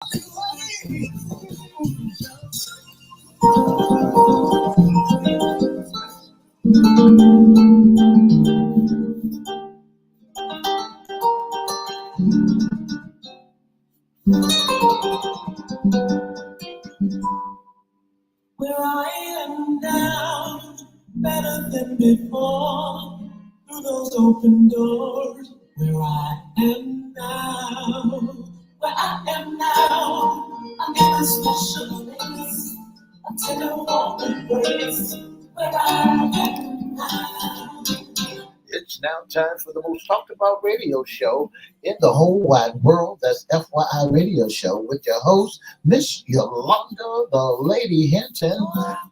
Where I am now, better than before, through those open doors. Where I am now, where I am now, I'm in a special place, a tender embrace. Where I am now. It's now time for the most talked about radio show in the whole wide world. That's FYI Radio Show with your host, Miss Yolanda, the Lady Hinton.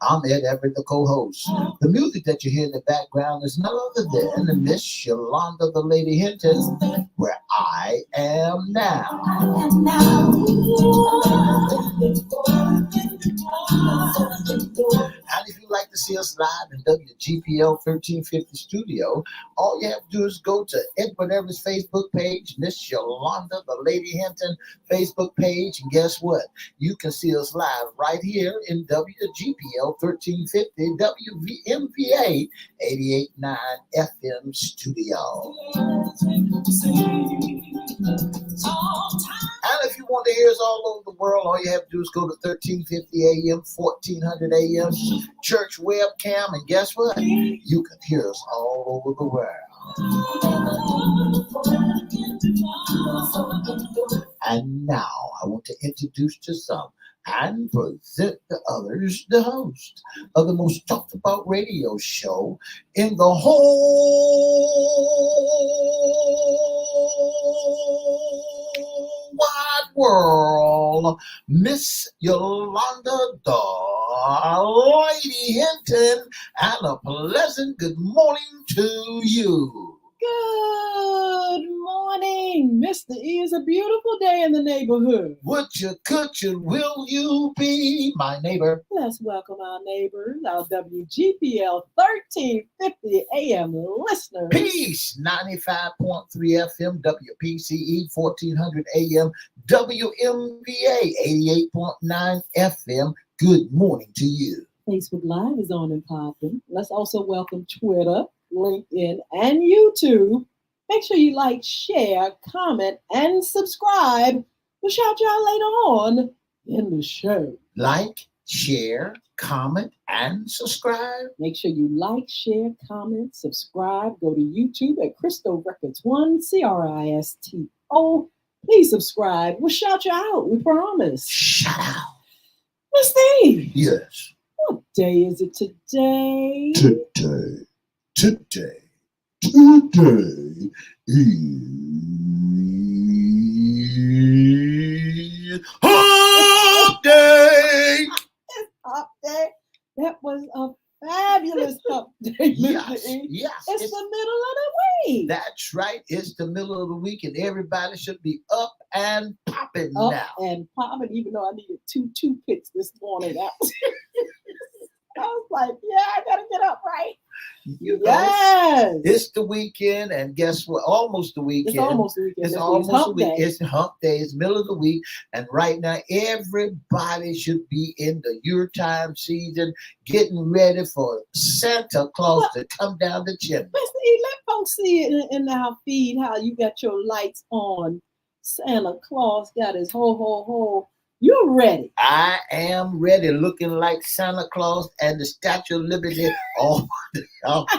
I'm Ed Everett, the co-host. The music that you hear in the background is none other than Miss Yolanda, the Lady Hinton, Where I Am Now. And if you'd like to see us live in WGPL 1350 studio, all you have to do is go to Everette's Facebook page, Miss Yolanda, the Lady Hinton Facebook page, and guess what? You can see us live right here in WGPL 1350 WVMVA 88.9 FM studio. And if you want to hear us all over the world, all you have to do is go to 1350 AM, 1400 AM, church webcam, and guess what? You can hear us all over the world. And now I want to introduce to some and present to others the host of the most talked about radio show in the whole wide world, Miss Yolanda, the Lady Hinton, and a pleasant good morning to you. Good morning. Mr. E, is a beautiful day in the neighborhood. Would you, could you, will you be my neighbor? Let's welcome our neighbors, our WGPL 1350 AM listeners. Peace, 95.3 FM, WPCE, 1400 AM, WMVA, 88.9 FM. Good morning to you. Facebook Live is on and popping. Let's also welcome Twitter, LinkedIn, and YouTube. Make sure you like, share, comment, and subscribe. We'll shout you out later on in the show. Like, share, comment, and subscribe. Make sure you like, share, comment, subscribe. Go to YouTube at Cristo Records 1, CRISTO. Please subscribe. We'll shout you out. We promise. Shout out. Miss Steve. Yes. What day is it today? Today is Hump Day. It's Hump Day. That was a fabulous Hump Day, Mr. E. Yes. It's the middle of the week. That's right. It's the middle of the week, and everybody should be up and popping now. Up and popping, even though I needed 2 toothpicks this morning. I was like, yeah, I gotta get up, right? You know, yes. It's the weekend, and guess what? Almost the weekend. It's almost the weekend. It's almost the week. It's Hump Day. It's middle of the week, and right now everybody should be in the Yuletime season, getting ready for Santa Claus to come down the chimney. Mr. E, let folks see it in our feed how you got your lights on. Santa Claus got his ho. You're ready. I am ready, looking like Santa Claus and the Statue of Liberty all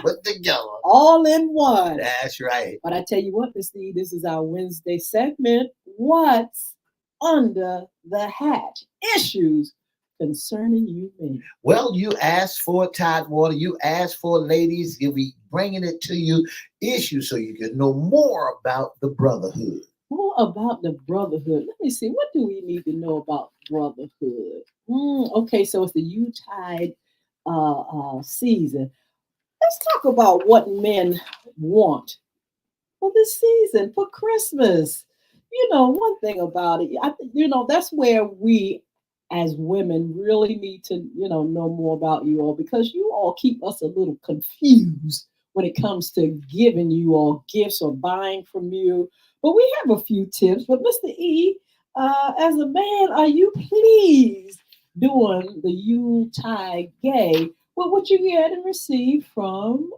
put together. All in one. That's right. But I tell you what, Mr. E, this is our Wednesday segment. What's under the hat? Issues concerning you men. Well, you asked for Tidewater. You asked for ladies. You'll be bringing it to you. Issues so you can know more about the brotherhood. More about the brotherhood. Let me see. What do we need to know about brotherhood? Okay, so it's the Yuletide season. Let's talk about what men want for this season, for Christmas. You know, one thing about it, that's where we as women really need to, know more about you all, because you all keep us a little confused when it comes to giving you all gifts or buying from you. But we have a few tips. But Mr. E, as a man, are you pleased doing the Yuletide gay with what you get and receive from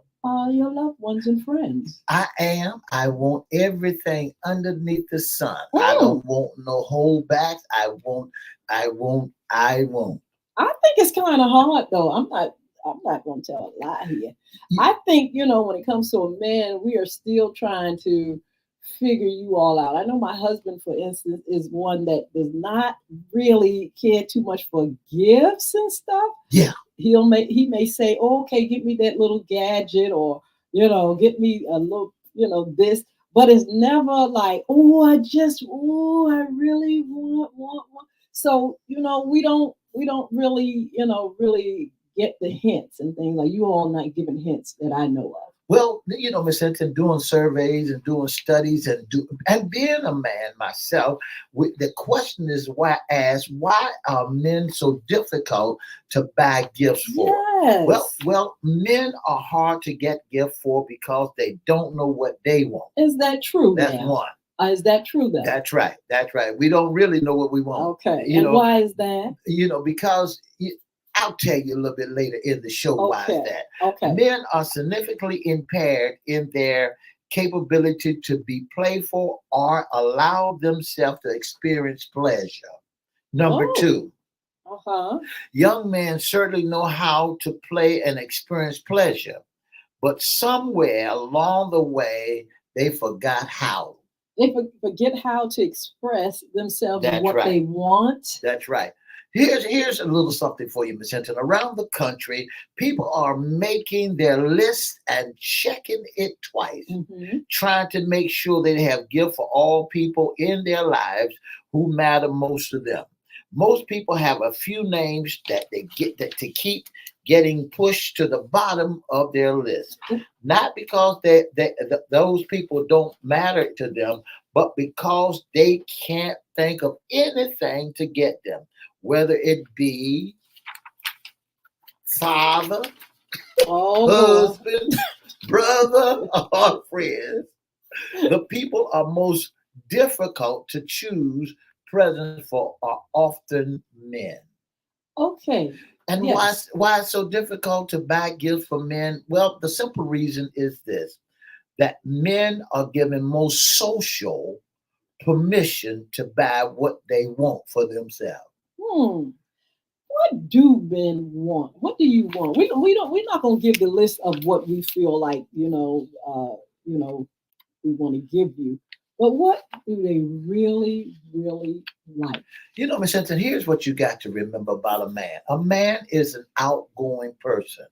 your loved ones and friends? I am. I want everything underneath the sun. I Mm. don't want no holdbacks. I won't. I think it's kind of hard though. I'm not gonna tell a lie here. You- I think, when it comes to a man, we are still trying to figure you all out. I know my husband, for instance, is one that does not really care too much for gifts and stuff. Yeah. He may say, oh, okay, get me that little gadget, or get me a little, this, but it's never like, I really want. So, we don't really get the hints and things, like you all not giving hints that I know of. Well, Miss Hinton, doing surveys and doing studies and being a man myself, the question is why are men so difficult to buy gifts for? Yes. Well, men are hard to get gifts for because they don't know what they want. Is that true? That's now? one. Is that true though? That's right. That's right. We don't really know what we want. Okay. And why is that? Because I'll tell you a little bit later in the show why is that. Okay. Men are significantly impaired in their capability to be playful or allow themselves to experience pleasure. Number two, young men certainly know how to play and experience pleasure, but somewhere along the way, they forgot how. They forget how to express themselves and what right. they want. That's right. Here's a little something for you, Miss Hinton. Around the country, people are making their list and checking it twice, trying to make sure they have gift for all people in their lives who matter most to them. Most people have a few names that they get to keep getting pushed to the bottom of their list, not because those people don't matter to them, but because they can't think of anything to get them, whether it be father, husband, brother, or friends. The people are most difficult to choose presents for are often men. Okay. And why it's so difficult to buy gifts for men? Well, the simple reason is this: that men are given most social permission to buy what they want for themselves. What do men want? What do you want? We're not gonna give the list of what we feel like, we want to give you. But what do they really, really like? Miss Hinton, here's what you got to remember about a man. A man is an outgoing person.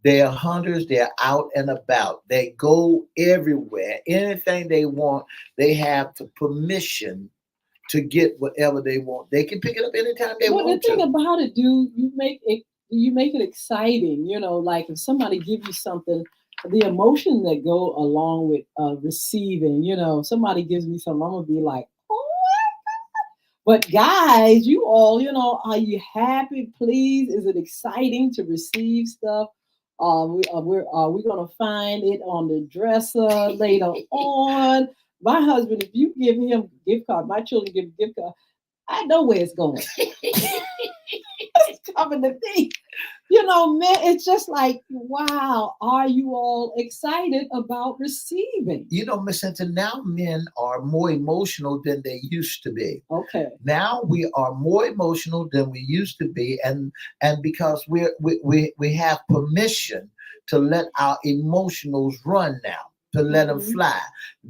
They're hunters. They're out and about. They go everywhere. Anything they want, they have the permission to get whatever they want. They can pick it up anytime they want to. The thing about it, you make it exciting? Like if somebody give you something, the emotion that go along with receiving. Somebody gives me something, I'm gonna be like, oh. But guys, you all, are you happy? Please, is it exciting to receive stuff? Are we gonna find it on the dresser later on? My husband, if you give him gift card, my children give gift card, I know where it's going. It's coming to me. Man, it's just like, wow, are you all excited about receiving? Miss Hinton, now men are more emotional than they used to be. Okay. Now we are more emotional than we used to be, and because we have permission to let our emotions run now, to let them fly.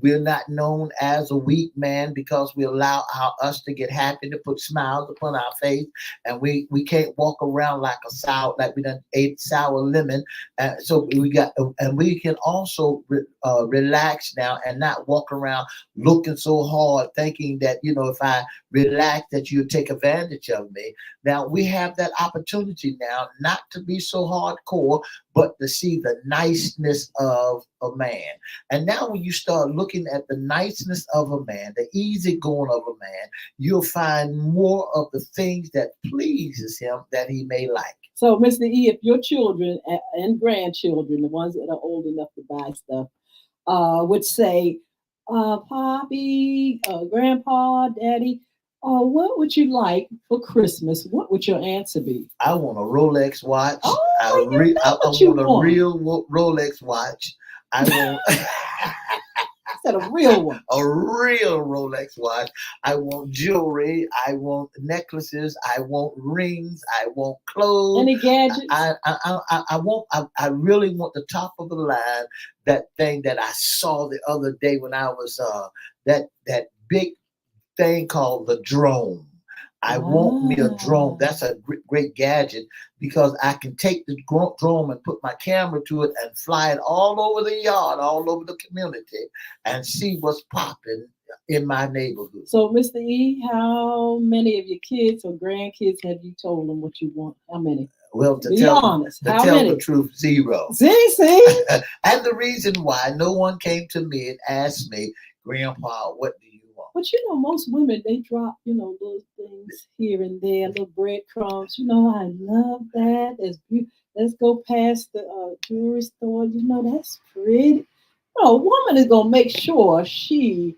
We're not known as a weak man because we allow us to get happy, to put smiles upon our face, and we can't walk around like we done ate sour lemon. So we can also relax now and not walk around looking so hard, thinking that if I relax that you'll take advantage of me. Now we have that opportunity now not to be so hardcore, but to see the niceness of a man. And now when you start looking at the niceness of a man, the easy going of a man, you'll find more of the things that pleases him that he may like. So, Mr. E, if your children and grandchildren, the ones that are old enough to buy stuff, would say, Poppy, Grandpa, Daddy, What would you like for Christmas? What would your answer be? I want a Rolex watch. Oh, you know I what you want a want. real Rolex watch. I want I said a real one. a real Rolex watch. I want jewelry. I want necklaces. I want rings. I want clothes. Any gadgets? I really want the top of the line. That thing that I saw the other day when I was that big thing called the drone. I want me a drone. That's a great gadget because I can take the drone and put my camera to it and fly it all over the yard, all over the community, and see what's popping in my neighborhood. So, Mr. E, how many of your kids or grandkids have you told them what you want? How many? Well, to Be tell honest. to How tell many? the truth, zero. See? And the reason why no one came to me and asked me, Grandpa, what do you want? But most women, they drop, little things here and there, little breadcrumbs. I love that. Let's go past the jewelry store. That's pretty. A woman is gonna make sure she,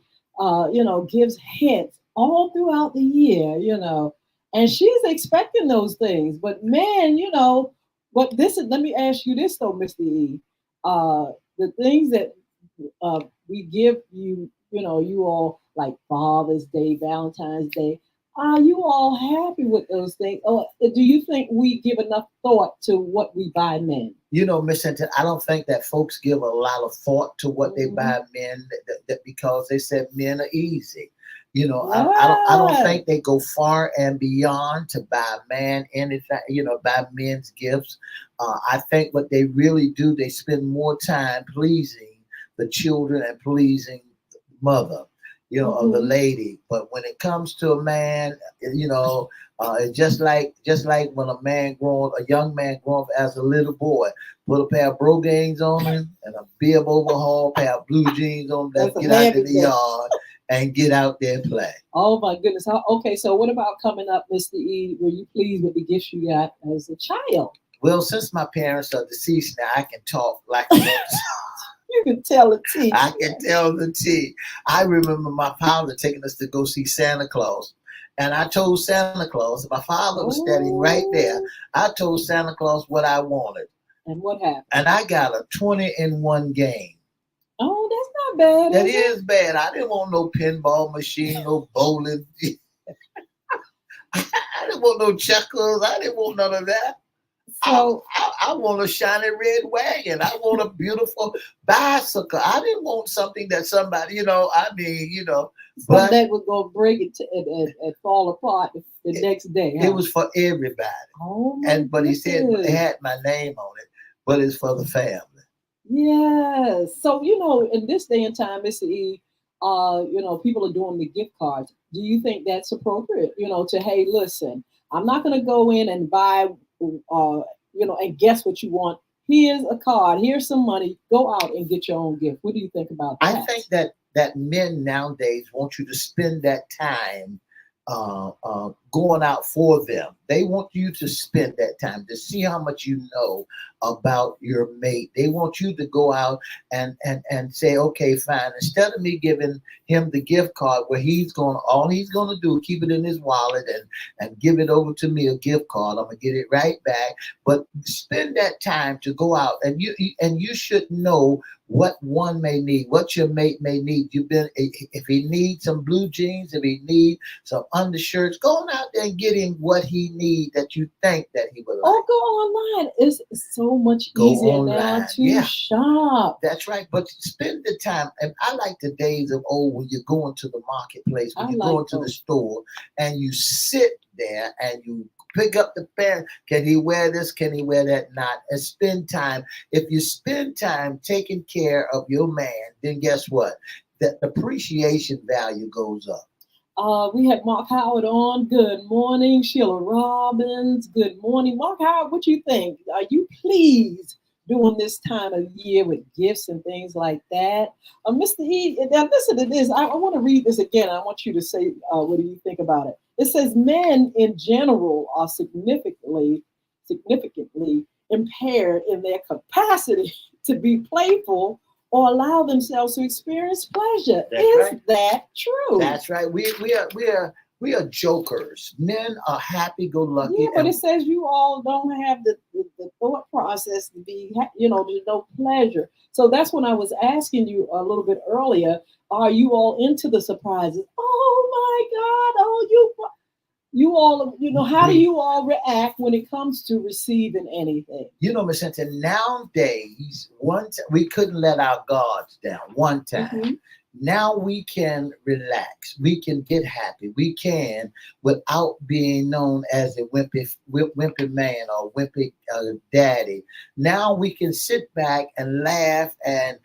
gives hints all throughout the year. And she's expecting those things. But man, what this is. Let me ask you this though, Mr. E. The things that we give you, you all like Father's Day, Valentine's Day. Are you all happy with those things? Or do you think we give enough thought to what we buy men? Miss Hinton, I don't think that folks give a lot of thought to what they buy men that because they said men are easy. I don't think they go far and beyond to buy man anything, buy men's gifts. I think what they really do, they spend more time pleasing the children and pleasing the mother, of the lady. But when it comes to a man, it's just like when a young man growing up as a little boy, put a pair of brogans on him and a bib overhaul, pair of blue jeans on him, let's get out to the yard and get out there and play. Oh my goodness. Okay, so what about coming up, Mr. E? Were you pleased with the gifts you got as a child? Well, since my parents are deceased now, I can talk like a You can tell the tea. I can tell the tea. I remember my father taking us to go see Santa Claus. And I told Santa Claus, my father was standing right there. I told Santa Claus what I wanted. And what happened? And I got a 20-in-1 game. Oh, that's not bad. That is bad. I didn't want no pinball machine, no bowling. I didn't want no checkers. I didn't want none of that. So I want a shiny red wagon. I want a beautiful bicycle. I didn't want something that somebody, but that would go break it and fall apart the next day. It was for everybody. Oh, but he said it had my name on it, but it's for the family. Yes. So, in this day and time, Mr. E, people are doing the gift cards. Do you think that's appropriate? To, hey, listen, I'm not going to go in and buy, and guess what you want. Here's a card. Here's some money. Go out and get your own gift. What do you think about that? I think that men nowadays want you to spend that time going out for them. They want you to spend that time to see how much you know about your mate. They want you to go out and say, okay, fine. Instead of me giving him the gift card where all he's gonna do, keep it in his wallet and give it over to me, a gift card. I'm gonna get it right back. But spend that time to go out and you should know what one may need, what your mate may need. If he needs some blue jeans, if he needs some undershirts, go on out there and get him what he needs that you think that he would like. Oh, go online. It's so much easier now to shop. That's right. But spend the time. And I like the days of old when you're going to the marketplace, when you're going to the store and you sit there and you pick up the pen. Can he wear this? Can he wear that? Not. And spend time. If you spend time taking care of your man, then guess what? The appreciation value goes up. We had Mark Howard on. Good morning. Sheila Robbins. Good morning. Mark Howard, what you think? Are you pleased during this time of year with gifts and things like that? Mr. E, now listen to this. I want to read this again. I want you to say, what do you think about it? It says men in general are significantly impaired in their capacity to be playful or allow themselves to experience pleasure. Is that true? That's right. We We are jokers. Men are happy-go-lucky. Yeah, but it says you all don't have the thought process to be, there's no pleasure. So that's when I was asking you a little bit earlier, are you all into the surprises? Oh my God, oh, you all, how do you all react when it comes to receiving anything? Miss Hinton, nowadays, we couldn't let our guards down one time. Mm-hmm. Now we can relax. We can get happy. We can, without being known as a wimpy man or wimpy daddy. Now we can sit back and laugh and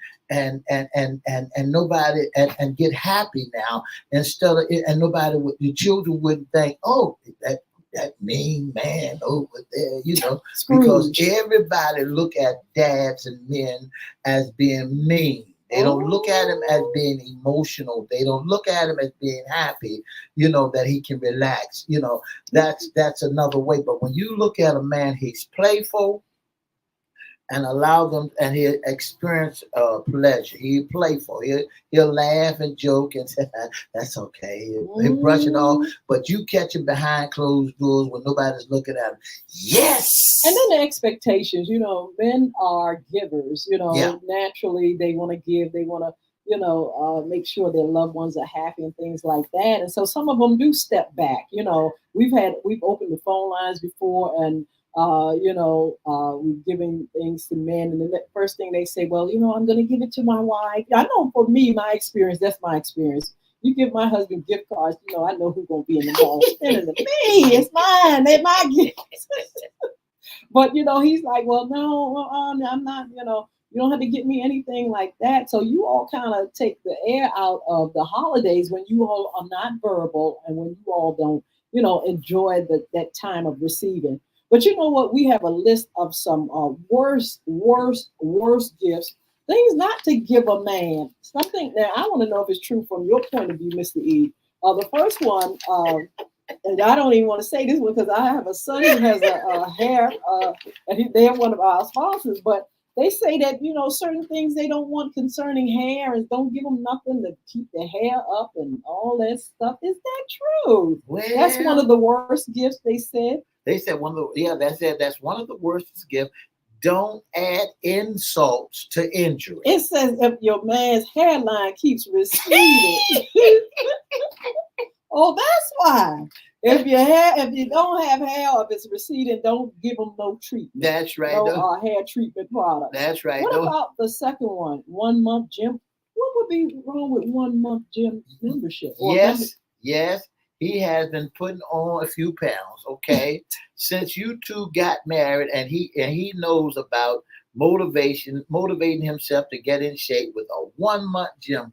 nobody and get happy now, instead of and nobody would, the children wouldn't think, oh, that mean man over there, because Scrooge. everybody look at dads and men as being mean. They don't look at him as being emotional. They don't look at him as being happy, that he can relax. That's another way. But when you look at a man, he's playful, and allow them, and he'll experience pleasure. He'll playful. He'll laugh and joke and say, that's okay. He'll brush it off. But you catch him behind closed doors when nobody's looking at him. Yes. And then the expectations, men are givers, naturally they want to give, they want to, make sure their loved ones are happy and things like that. And so some of them do step back. We've opened the phone lines before, and we're giving things to men, and the first thing they say, well, I'm going to give it to my wife. I know for me, my experience, that's my experience. You give my husband gift cards, I know who's going to be in the mall spending it. Me, it's mine. They're my gifts. But, he's like, well, no, I'm not, you don't have to get me anything like that. So you all kind of take the air out of the holidays when you all are not verbal and when you all don't, enjoy that time of receiving. But you know what? We have a list of some worst gifts. Things not to give a man. Something that I want to know if it's true from your point of view, Mr. E. The first one, and I don't even want to say this one because I have a son who has a hair, and they're one of our sponsors. But they say that certain things they don't want concerning hair, and don't give them nothing to keep their hair up and all that stuff. Is that true? Well, that's one of the worst gifts, they said. They said that's one of the worst gifts. Don't add insults to injury. It says if your man's hairline keeps receding. Oh, that's why. If you don't have hair, or if it's receding, don't give them no treatment. That's right. No hair treatment product. That's right. What about the second one? 1 month gym. What would be wrong with 1 month gym membership? Yes. He has been putting on a few pounds, okay, since you two got married, and he knows about motivating himself to get in shape with a 1 month gym.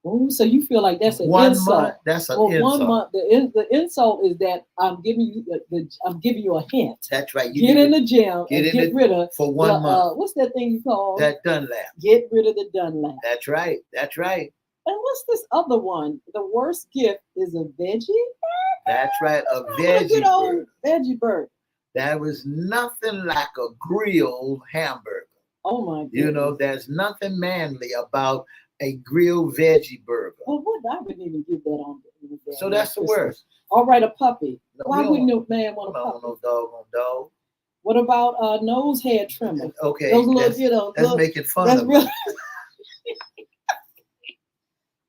Oh, so you feel like that's an 1 insult? month, that's an insult. 1 month. The insult is that I'm giving you a hint. That's right. Get in the gym and get rid of for 1 month. What's that thing you call that Dunlap? Get rid of the Dunlap. That's right. And what's this other one? The worst gift is a veggie burger? That's right, a veggie good old burger. Veggie burger. That was nothing like a grilled hamburger. Oh my goodness. There's nothing manly about a grilled veggie burger. Well, I wouldn't even give that on. So that's the worst. All right, a puppy. No, why wouldn't a man want a puppy? No dog. What about nose hair trimmer? Okay, those little, that's making fun that's of really.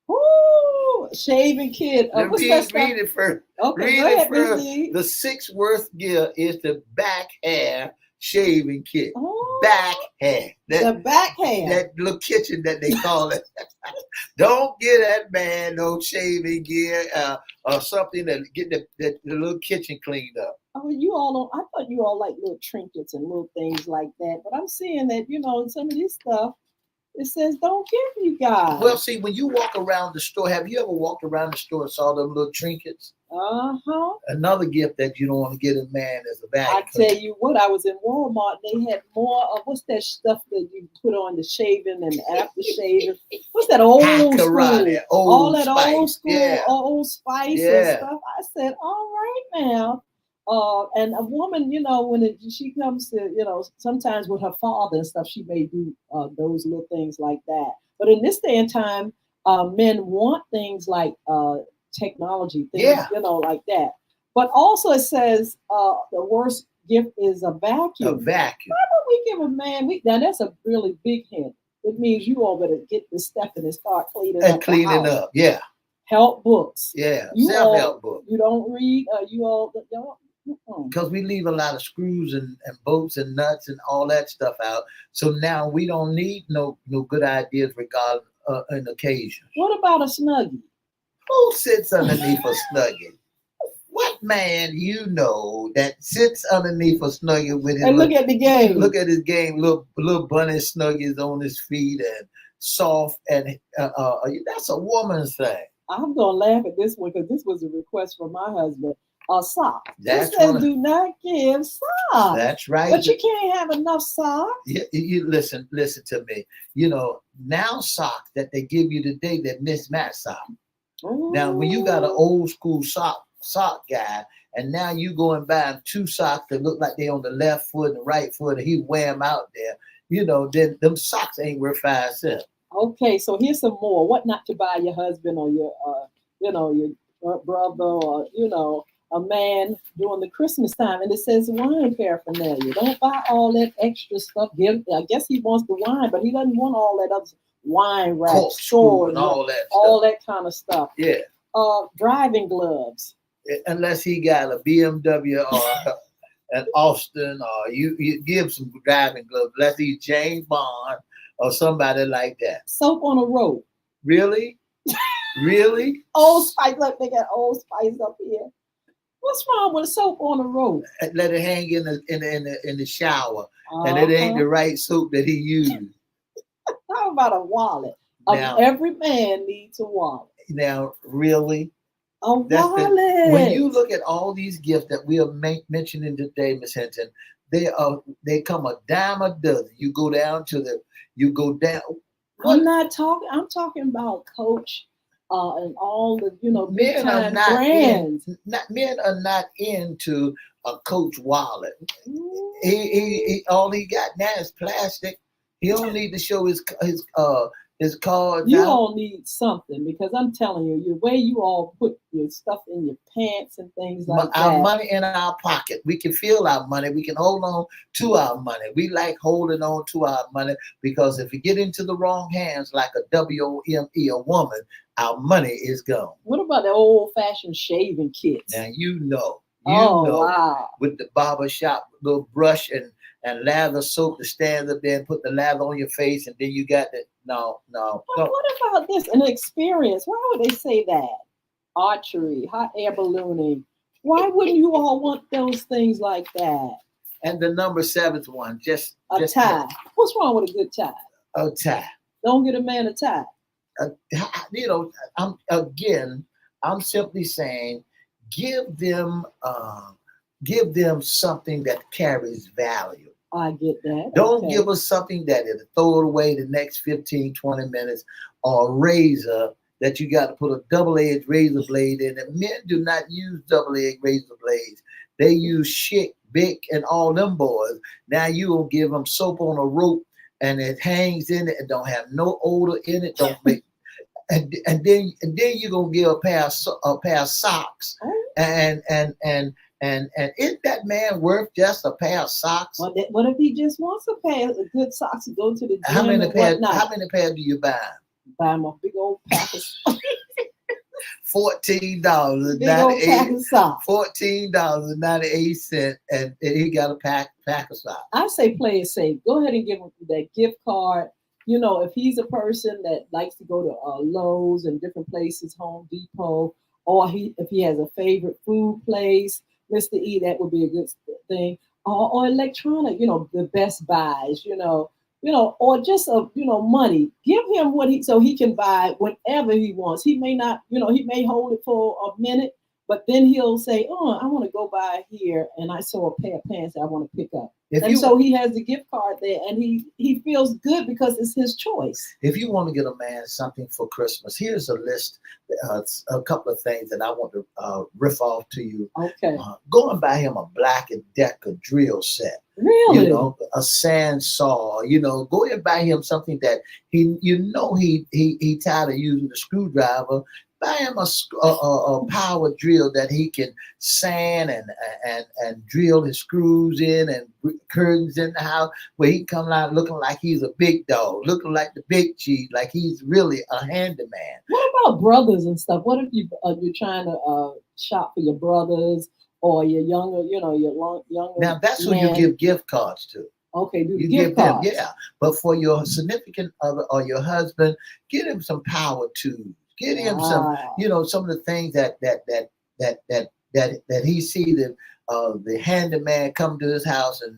Ooh, shaving kid. What's that stuff? Read it first. Okay, read go ahead, first. The sixth worst gift is the back hair shaving kit. Oh, back hair. The back hair. That little kitchen that they call it. Don't get that man no shaving gear or something that get the little kitchen cleaned up. Oh, you all don't. I thought you all like little trinkets and little things like that. But I'm seeing that some of this stuff. It says don't give you guys. Well, see, when you walk around the store, have you ever walked around the store and saw them little trinkets? Uh-huh. Another gift that you don't want to get a man is a vacuum. I tell you what, I was in Walmart. They had more of what's that stuff that you put on the shaving and after shaving? What's that old school? All that spice. old school, yeah. Old Spice and stuff. I said, all right now. And a woman, when she comes to, sometimes with her father and stuff, she may do those little things like that. But in this day and time, men want things like technology things, Yeah. like that. But also it says the worst gift is a A vacuum. vacuum. Why would we give a man? Now that's a really big hint. It means you all better get the stuff and start cleaning And up the cleaning house. up. Yeah. Help books. Yeah. You Self-help book. You don't read. You all don't. Because we leave a lot of screws and bolts and nuts and all that stuff out. So now we don't need no good ideas regarding an occasion. What about a snuggie? Who sits underneath a snuggie? What man that sits underneath a snuggie with his and look at the game? Look at his game. Little bunny snuggies on his feet and soft, and that's a woman's thing. I'm gonna laugh at this one because this was a request from my husband. Socks. That's it says do not give socks. That's right. But you can't have enough socks. You listen to me. Now socks that they give you today, they're mismatched socks. Ooh. Now when you got an old school sock guy, and now you go and buy him 2 socks that look like they on the left foot and the right foot, and he wear them out there, then them socks ain't worth 5 cents. Okay, so here's some more. What not to buy your husband or your your brother or a man during the Christmas time, and it says wine paraphernalia. Don't buy all that extra stuff. I guess he wants the wine, but he doesn't want all that other wine racks, straws, and all that kind of stuff. Yeah. Driving gloves. Unless he got a BMW or an Austin, or you give some driving gloves. Unless he's James Bond or somebody like that. Soap on a rope. Really? Really? Old Spice. Look, they got Old Spice up here. What's wrong with soap on a rope? Let it hang in the shower, and it ain't the right soap that he used. How about a wallet? Now, every man needs a wallet. Now, really? A wallet. When you look at all these gifts that we are mentioning today, Miss Hinton, they come a dime a dozen. You go down. I'm talking about Coach. And all the big time brands. Men are not into a Coach wallet. He all he got now is plastic. He don't need to show his card. You all need something, because I'm telling you, the way you all put your stuff in your pants and things like that. Our money in our pocket. We can feel our money. We can hold on to our money. We like holding on to our money, because if we get into the wrong hands, like a WOME, a woman, our money is gone. What about the old-fashioned shaving kits? Now you know, wow. With the barber shop little brush and lather soap that stands up there and put the lather on your face, and then you got the no. But what about this? An experience? Why would they say that? Archery, hot air ballooning. Why wouldn't you all want those things like that? And the number 7th one, just tie. What's wrong with a good tie? A tie. Don't get a man a tie. I'm simply saying, give them something that carries value. I get that. Don't give us something that it'll throw it away the next 15, 20 minutes, or a razor that you got to put a double-edged razor blade in. And men do not use double-edged razor blades. They use Schick, Bic, and all them boys. Now you will give them soap on a rope, and it hangs in it and don't have no odor in it. Don't make and then you're gonna give a pair of socks. And isn't that man worth just a pair of socks? What if he just wants a pair of good socks to go to the gym? How many pairs do you buy? Buy him a big old pack of socks. $14.98. $14.98, and he got a pack of socks. I say play it safe. Go ahead and give him that gift card. If he's a person that likes to go to Lowe's and different places, Home Depot, or if he has a favorite food place, Mr. E, that would be a good thing. Or electronic, the Best Buys, or just money. Give him so he can buy whenever he wants. He may not, he may hold it for a minute, but then he'll say, "Oh, I want to go by here, and I saw a pair of pants that I want to pick up." So he has the gift card there, and he feels good because it's his choice. If you want to get a man something for Christmas, here's a list, a couple of things that I want to riff off to you. Okay. Go and buy him a Black & Decker drill set. Really? A sand saw. Go and buy him something that he tired of using the screwdriver. Buy him a power drill that he can sand and drill his screws in and curtains in the house, where he come out looking like he's a big dog, looking like the big cheese, like he's really a handyman. What about brothers and stuff? What if you're trying to shop for your brothers or your younger, younger? Now that's who men? you give gift cards to. Okay, do You gift give them, cards. yeah. But for your significant other or your husband, get him some power tools. Get him some, some of the things that he see the handyman come to his house and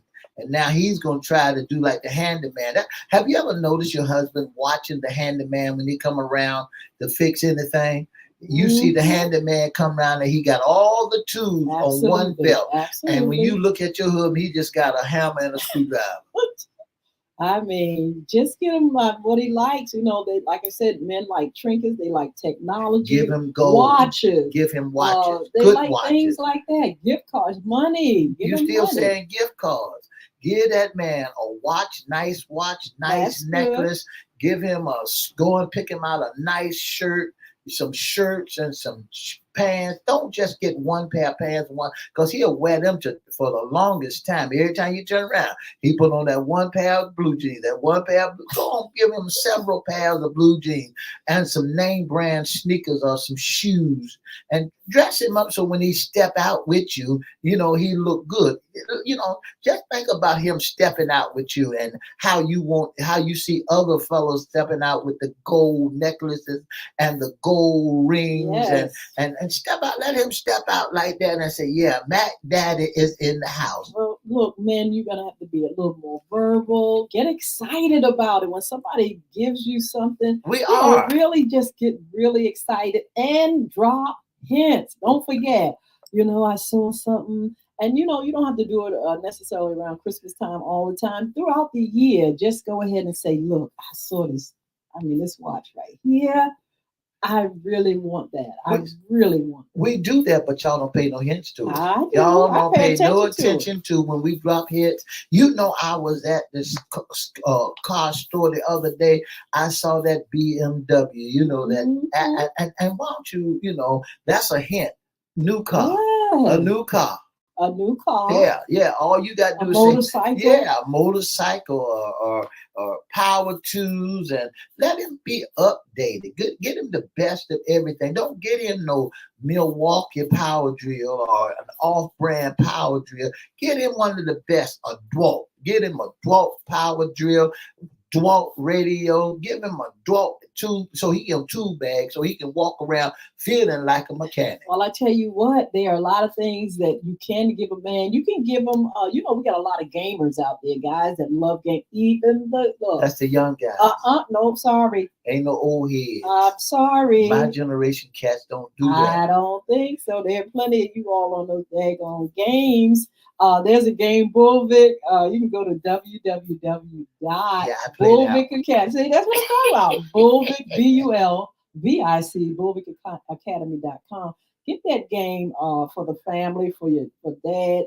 now he's gonna try to do like the handyman. Have you ever noticed your husband watching the handyman when he come around to fix anything? You see the handyman come around and he got all the tools on one belt. Absolutely. And when you look at your husband, he just got a hammer and a screwdriver. I mean, just get him what he likes. They, like I said, men like trinkets. They like technology. Give him gold. Watches. Give him watches. They Good like watches. things like that. Gift cards, money. You still saying gift cards? Give that man a watch, nice necklace. Give him go and pick him out a nice shirt, some shirts and some pants. Don't just get one pair of pants, because he'll wear them for the longest time. Every time you turn around, he put on that one pair of blue jeans, that one pair of blue. Go on, give him several pairs of blue jeans and some name brand sneakers or some shoes, and dress him up so when he step out with you, he look good. Just think about him stepping out with you and how you see other fellows stepping out with the gold necklaces and the gold rings. Yes. And step out, let him step out like that and say, yeah, Mac Daddy is in the house. Well, look, men, you're going to have to be a little more verbal. Get excited about it. When somebody gives you something, really just get really excited and drop hints. Don't forget, I saw something. And, you don't have to do it necessarily around Christmas time all the time. Throughout the year, just go ahead and say, look, I saw this. This watch right here. I really want that. I really want that. We do that, but y'all don't pay no hints to it. Y'all don't pay no attention to when we drop hits. I was at this car store the other day. I saw that BMW, and why don't you, that's a hint. New car. Yeah. A new car. A new car. Yeah. All you got to do is say, a motorcycle or power tools, and let him be updated. Get him the best of everything. Don't get him no Milwaukee power drill or an off-brand power drill. Get him one of the best, a DeWalt. Get him a DeWalt power drill, DeWalt radio. Give him a DeWalt tube, so he can tool bag, so he can walk around feeling like a mechanic. Well, I tell you what, there are a lot of things that you can give a man. You can give him, we got a lot of gamers out there, guys that love games. Even that's the young guys. No, sorry. Ain't no old heads. I'm sorry. My generation cats don't do that. I don't think so. There are plenty of you all on those daggone games. There's a game, Bullvic. You can go to www.Bullvic Academy. See, that's what I'm talking about. Bullvic, BULVIC, BullvicAcademy.com. Get that game for the family, for dad.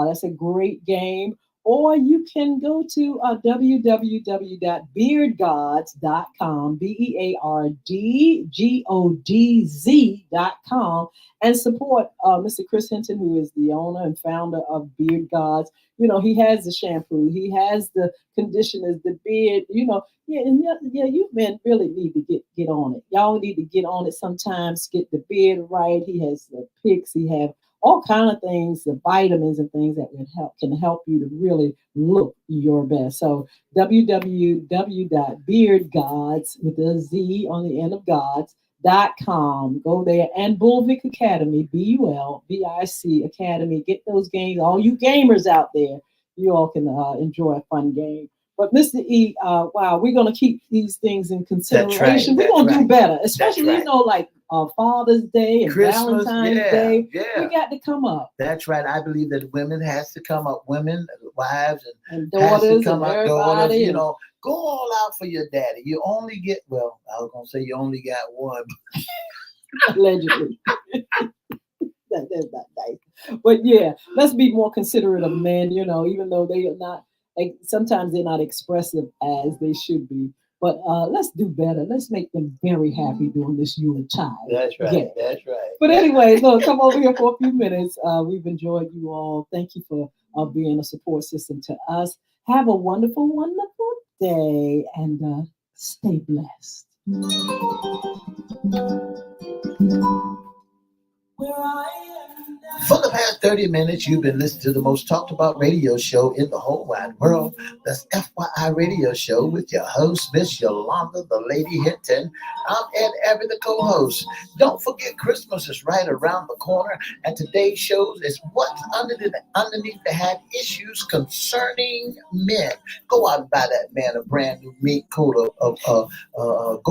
That's a great game. Or you can go to www.beardgods.com, BEARDGODZ.com, and support Mr. Chris Hinton, who is the owner and founder of Beard Gods. He has the shampoo, he has the conditioners, the beard, you men really need to get on it. Y'all need to get on it sometimes, get the beard right. He has the picks, he have all kind of things, the vitamins and things that can help you to really look your best. So www.beardgods with a Z on the end of gods.com. Go there, and Bullvic Academy, BULVIC Academy. Get those games. All you gamers out there, you all can enjoy a fun game. But Mr. E, wow, we're going to keep these things in consideration. We're going to do better, especially, like Father's Day and Christmas, Valentine's Day. Yeah. We got to come up. That's right. I believe that women has to come up. Women, wives, and daughters, has to come and up. Daughters, go all out for your daddy. You only get, I was going to say you only got one. Allegedly. That's not nice. But yeah, let's be more considerate of men, even though they are not, sometimes they're not expressive as they should be. But let's do better. Let's make them very happy during this Yuletide. That's right. Yeah. That's right. But anyway, look, come over here for a few minutes. We've enjoyed you all. Thank you for being a support system to us. Have a wonderful, wonderful day and stay blessed. Where I am now. For the past 30 minutes, you've been listening to the most talked about radio show in the whole wide world. That's FYI Radio Show with your host, Miss Yolanda, the Lady Hinton. I'm Ed Everett, the co-host. Don't forget, Christmas is right around the corner, and today's show is what's underneath the hat issues concerning men. Go out and buy that man a brand new mink coat go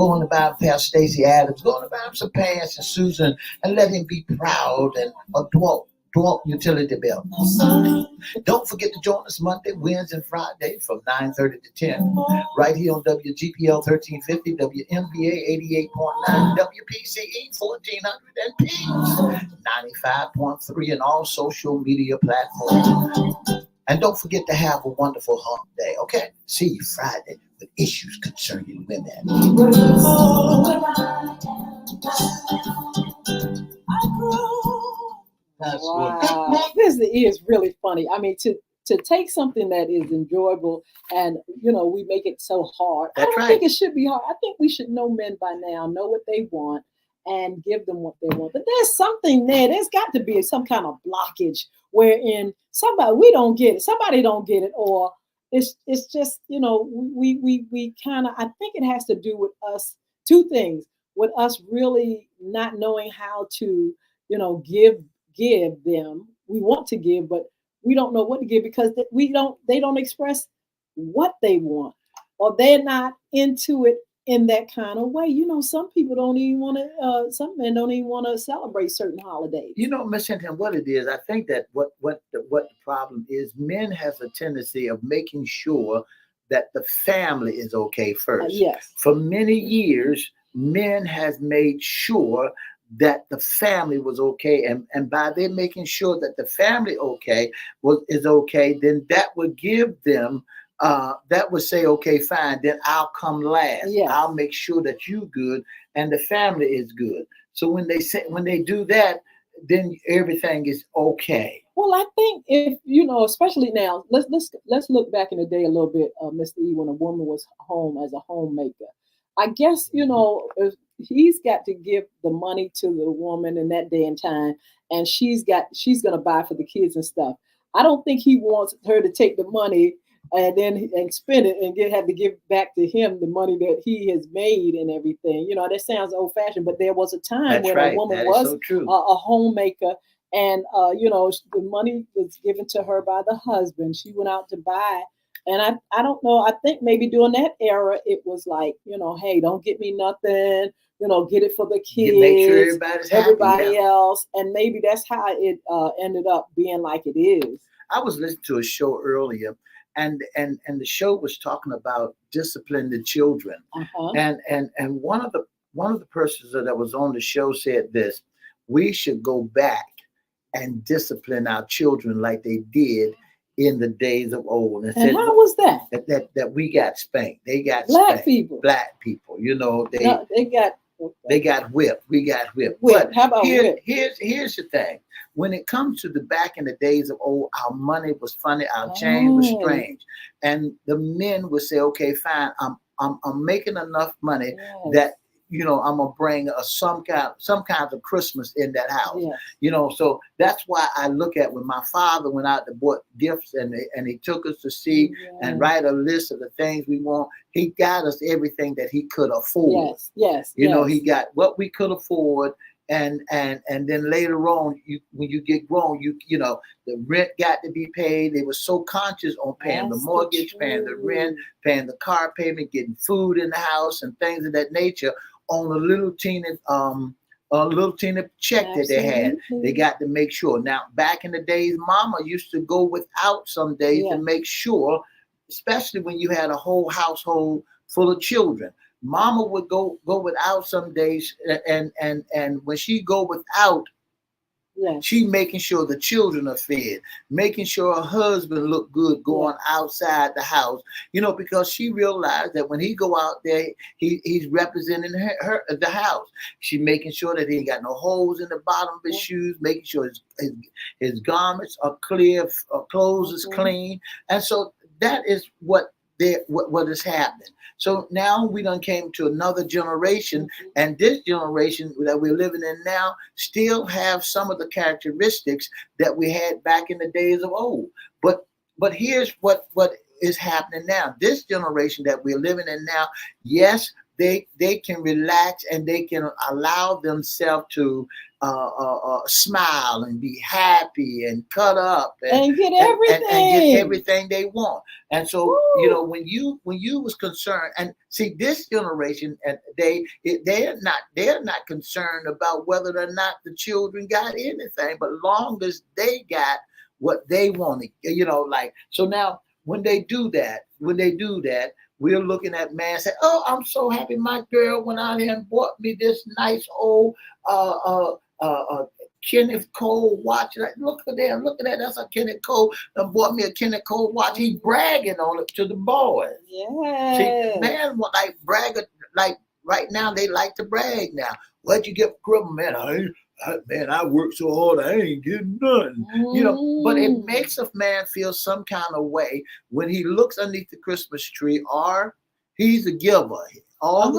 on and buy him Pastor Stacey Adams. Go on and buy him some pants and Susan, and let him be proud and a dwarf utility bill. Don't forget to join us Monday, Wednesday, and Friday from 9:30 to 10 right here on WGPL 1350, WMBA 88.9, WPCE 1400, and Peace 95.3 and all social media platforms. And don't forget to have a wonderful hump day, okay? See you Friday with issues concerning women. Wow, this is really funny. I mean, to take something that is enjoyable and we make it so hard. That's I don't right. think it should be hard. I think we should know men by now, know what they want, and give them what they want. But there's something there. There's got to be some kind of blockage wherein somebody don't get it, or it's just we kind of. I think it has to do with us. Two things: with us really not knowing how to give them. We want to give, but we don't know what to give because they don't express what they want, or they're not into it in that kind of way. Some people don't even want to, some men don't even want to celebrate certain holidays. Miss Hinton, what it is, I think that what the problem is, men has a tendency of making sure that the family is okay first. Yes. For many years, men has made sure that the family was okay, and by them making sure that the family is okay, then that would give them that would say, okay, fine, then I'll come last. Yes. I'll make sure that you good and the family is good. So when they do that, then everything is okay. Well, I think if especially now, let's look back in the day a little bit, Mr. E, when a woman was home as a homemaker. I guess if he's got to give the money to the woman in that day and time, and she's gonna buy for the kids and stuff. I don't think he wants her to take the money and spend it and have to give back to him the money that he has made and everything. That sounds old fashioned, but there was a time when a woman was a homemaker, and the money was given to her by the husband. She went out to buy. And I don't know. I think maybe during that era, it was like, hey, don't get me nothing. Get it for the kids. Make sure everybody's happy, everybody else. And maybe that's how it ended up being like it is. I was listening to a show earlier, and the show was talking about disciplining the children. Uh-huh. And one of the persons that was on the show said this: we should go back and discipline our children like they did in the days of old. And how was that? That we got spanked. They got black spanked. people. Black people. They got whipped. We got whipped. But how about whip? Here's the thing. When it comes to the back in the days of old, our money was funny, our change was strange, and the men would say, "Okay, fine, I'm making enough money that." I'm gonna bring some kind of Christmas in that house. Yeah. So that's why I look at when my father went out to bought gifts and he took us to see and write a list of the things we want. He got us everything that he could afford. Yes. He got what we could afford. And then later on, when you get grown, the rent got to be paid. They were so conscious on paying the mortgage, paying the rent, paying the car payment, getting food in the house, and things of that nature on a little teeny check that they had. They got to make sure. Now, back in the days, Mama used to go without some days to make sure, especially when you had a whole household full of children. Mama would go without some days, and when she go without, Yes. She making sure the children are fed, making sure her husband look good going outside the house, because she realized that when he go out there, he's representing the house. She making sure that he ain't got no holes in the bottom of his shoes, making sure his garments are clear, clothes is clean. And so that is what is happening. So now we done came to another generation, and this generation that we're living in now still have some of the characteristics that we had back in the days of old. But here's what is happening now. This generation that we're living in now, yes, they can relax and they can allow themselves to smile and be happy and cut up and get everything and get everything they want. And so when you was concerned, and see this generation, and they're not concerned about whether or not the children got anything, but long as they got what they wanted, so now when they do that, we're looking at man say, "Oh, I'm so happy my girl went out here and bought me this nice old Kenneth Cole watch." Like, look at that. That's a Kenneth Cole. Bought me a Kenneth Cole watch. He bragging on it to the boys. Yeah. See, man, like brag, like right now they like to brag now. What'd you get from man? I worked so hard, I ain't getting nothing. But it makes a man feel some kind of way when he looks underneath the Christmas tree, or he's a giver. All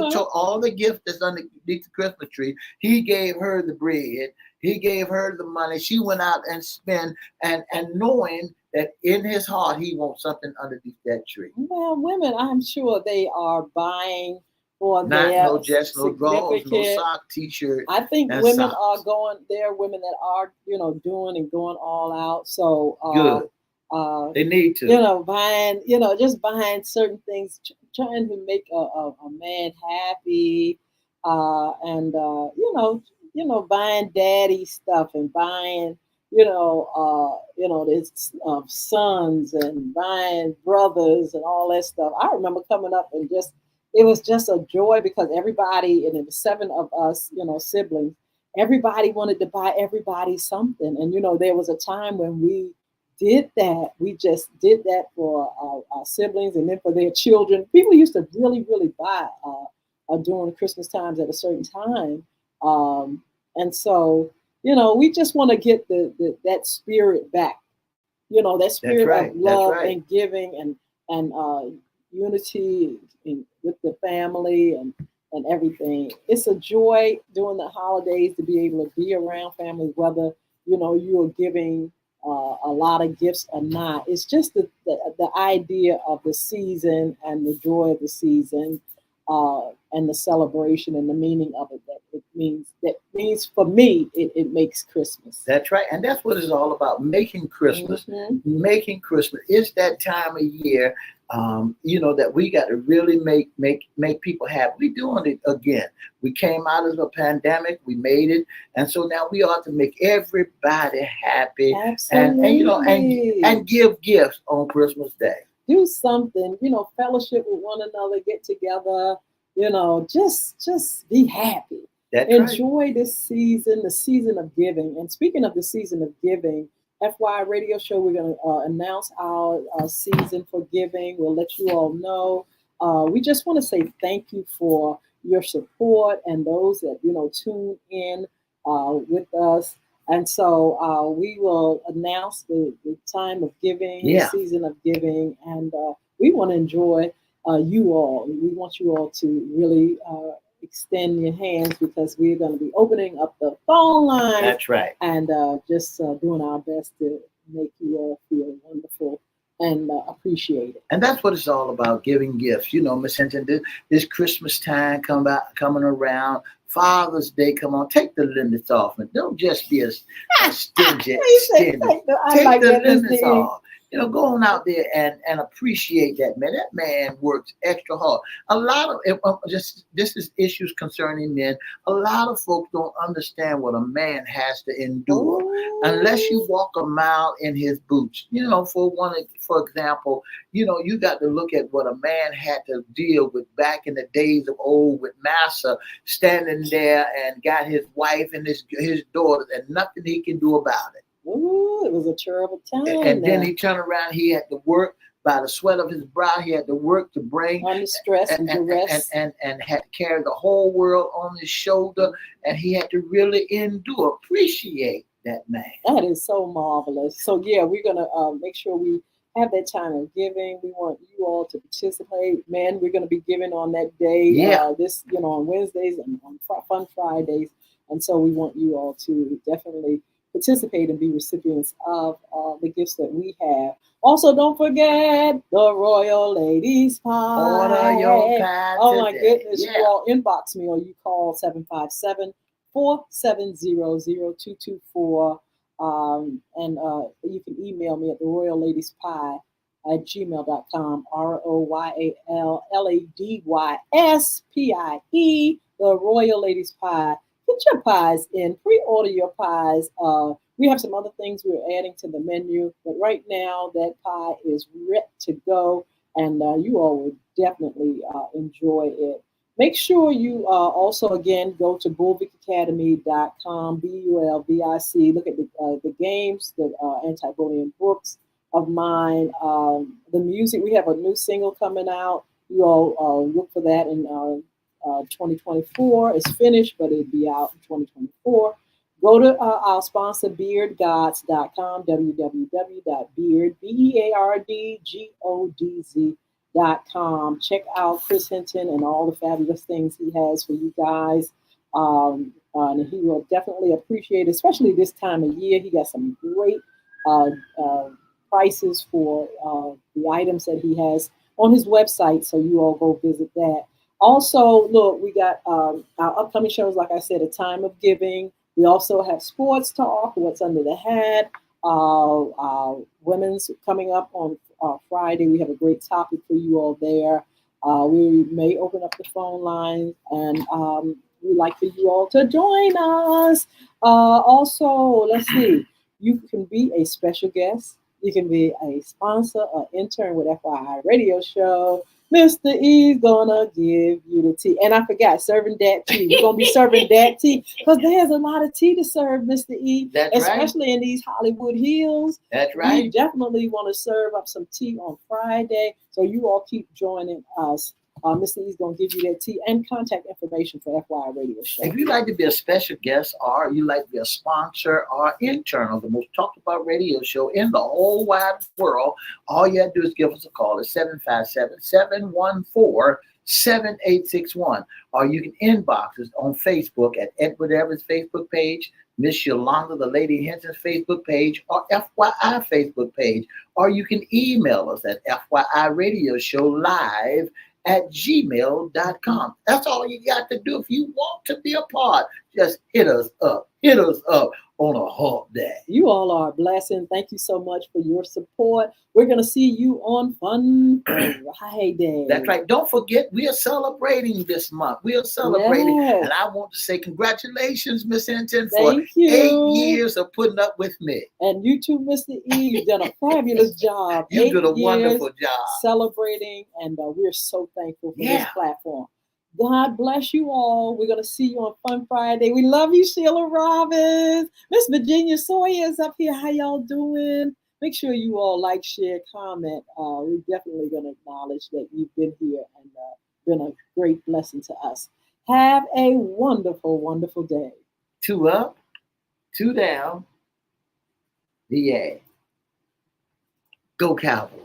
the gift that's underneath the Christmas tree, he gave her the bread, he gave her the money. She went out and spent, and knowing that in his heart he wants something underneath that tree. Well, women, I'm sure they are buying for Not their no just no drawers, no sock, t-shirt. I think women socks. Are going. There are women that are, doing and going all out. So good. They need to. Buying, just buying certain things, trying to make a man happy, and buying daddy stuff and buying, this sons and buying brothers and all that stuff. I remember coming up and it was just a joy because everybody, and it was 7 of us, siblings, everybody wanted to buy everybody something. And, there was a time when we did that. We just did that for our siblings and then for their children. People used to really, really buy during Christmas times at a certain time. And so, we just want to get that spirit back, that spirit of love and giving and unity with the family and everything. It's a joy during the holidays to be able to be around family, whether you are giving a lot of gifts or not. It's just the idea of the season and the joy of the season, and the celebration and the meaning of it. That means for me, it makes Christmas. That's right, and that's what it's all about. Making Christmas, making Christmas. It's that time of year, that we got to really make people happy. We're doing it again. We came out of a pandemic, we made it, and so now we ought to make everybody happy. Absolutely. and give gifts on Christmas Day. Do something, fellowship with one another, get together, just be happy. That's Enjoy right. this season, the season of giving. And speaking of the season of giving, FY Radio Show, we're going to announce our season for giving. We'll let you all know. We just want to say thank you for your support and those that, tune in with us. And so we will announce the time of giving, the season of giving, and we want to enjoy you all. We want you all to really extend your hands because we're going to be opening up the phone line. That's right. And just doing our best to make you all feel wonderful and appreciate it. And that's what it's all about, giving gifts. Miss Hinton, this Christmas time coming around, Father's Day, come on, take the limits off and don't just be a stingy. Take the limits off. Go on out there and appreciate that man. That man works extra hard. A lot of just this is issues concerning men. A lot of folks don't understand what a man has to endure unless you walk a mile in his boots. For example, you got to look at what a man had to deal with back in the days of old with Massa standing there and got his wife and his daughters and nothing he can do about it. Ooh, it was a terrible time. And then he turned around. He had to work by the sweat of his brow. He had to work to bring under stress and duress, and had to carry the whole world on his shoulder. And he had to really endure. Appreciate that man. That is so marvelous. So yeah, we're gonna make sure we have that time of giving. We want you all to participate. Man, we're gonna be giving on that day. Yeah. On Wednesdays and on Fun Fridays, and so we want you all to definitely participate and be recipients of the gifts that we have. Also, don't forget the Royal Ladies Pie. Order your pie Oh my today. goodness! Yeah. You all inbox me or you call 757-470-0224. And you can email me at the Royal Ladies Pie at gmail.com. ROYALLADYSPIE, the Royal Ladies Pie. Get your pies in, pre-order your pies. We have some other things we're adding to the menu, but right now that pie is ready to go, and you all will definitely enjoy it. Make sure you also, again, go to bulvickacademy.com, BULVIC. Look at the games, the anti-bullying books of mine, the music. We have a new single coming out. You all look for that in 2024. It's finished, but it'll be out in 2024. Go to our sponsor, beardgods.com, www.beardgods.com. Check out Chris Hinton and all the fabulous things he has for you guys. And he will definitely appreciate it, especially this time of year. He got some great prices for the items that he has on his website, so you all go visit that. Also, look, we got our upcoming shows, like I said, A Time of Giving. We also have Sports Talk, What's Under the Hat. Women's coming up on Friday. We have a great topic for you all there. We may open up the phone line, and we'd like for you all to join us. Also, let's see. You can be a special guest. You can be a sponsor or intern with FYI Radio Show. Mr. E's gonna give you the tea. And I forgot, serving that tea. We're gonna be serving that tea because there's a lot of tea to serve, Mr. E. That's especially right. In these Hollywood Hills. That's right. We definitely want to serve up some tea on Friday. So you all keep joining us. Mr. E's gonna give you that tea and contact information for FYI Radio Show. If you'd like to be a special guest or you'd like to be a sponsor or intern of the most talked about radio show in the whole wide world, all you have to do is give us a call at 757-714-7861. Or you can inbox us on Facebook at Edward Everett's Facebook page, Miss Yolanda, the Lady Hinton's Facebook page, or FYI Facebook page. Or you can email us at FYIRadioShowLive@gmail.com. That's all you got to do if you want to be a part. Just hit us up on a hot day. You all are a blessing. Thank you so much for your support. We're going to see you on Fun Friday. That's right. Don't forget, we are celebrating this month. We are celebrating. Yes. And I want to say congratulations, Miss Hinton, for Thank you. 8 years of putting up with me. And you too, Mr. E. You've done a fabulous job. You did a 8 years wonderful job. celebrating, and we're so thankful for this Yeah. platform. God bless you all. We're going to see you on Fun Friday. We love you, Sheila Robbins. Miss Virginia Sawyer is up here. How y'all doing? Make sure you all like, share, comment. We're definitely going to acknowledge that you've been here and been a great blessing to us. Have a wonderful, wonderful day. 2 up, 2 down. Yeah. Go Cowboys.